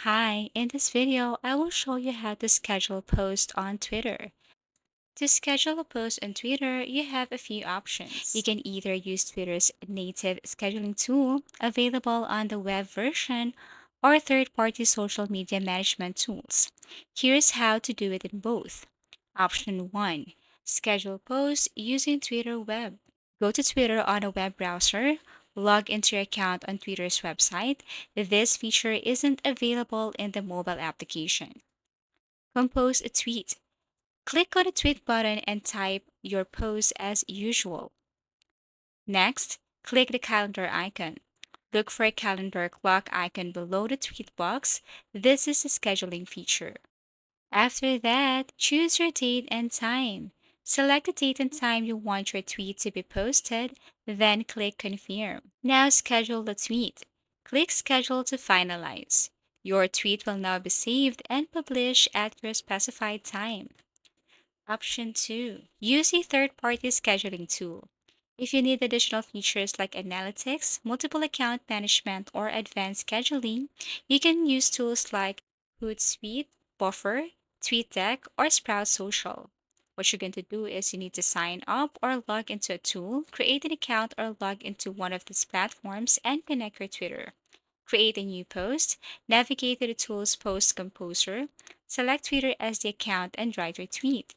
Hi, in this video, I will show you how to schedule posts on Twitter. To schedule a post on Twitter, you have a few options. You can either use Twitter's native scheduling tool, available on the web version, or third-party social media management tools. Here's how to do it in both. Option 1. Schedule posts using Twitter web. Go to Twitter on a web browser, log into your account on Twitter's website. This feature isn't available in the mobile application. Compose a tweet. Click on the tweet button and type your post as usual. Next, click the calendar icon. Look for a calendar clock icon below the tweet box. This is the scheduling feature. After that, choose your date and time. Select the date and time you want your tweet to be posted, then click Confirm. Now schedule the tweet. Click Schedule to finalize. Your tweet will now be saved and published at your specified time. Option 2. Use a third-party scheduling tool. If you need additional features like analytics, multiple account management, or advanced scheduling, you can use tools like Hootsuite, Buffer, TweetDeck, or Sprout Social. What you're going to do is you need to sign up or log into a tool, create an account or log into one of these platforms, and connect your Twitter. Create a new post, navigate to the tool's post composer, select Twitter as the account, and write your tweet.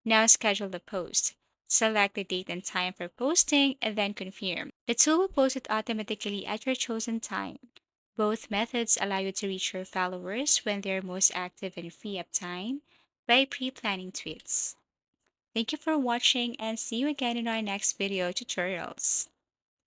Now schedule the post. Select the date and time for posting and then confirm. The tool will post it automatically at your chosen time. Both methods allow you to reach your followers when they're most active and free up time by pre-planning tweets. Thank you for watching and see you again in our next video tutorials.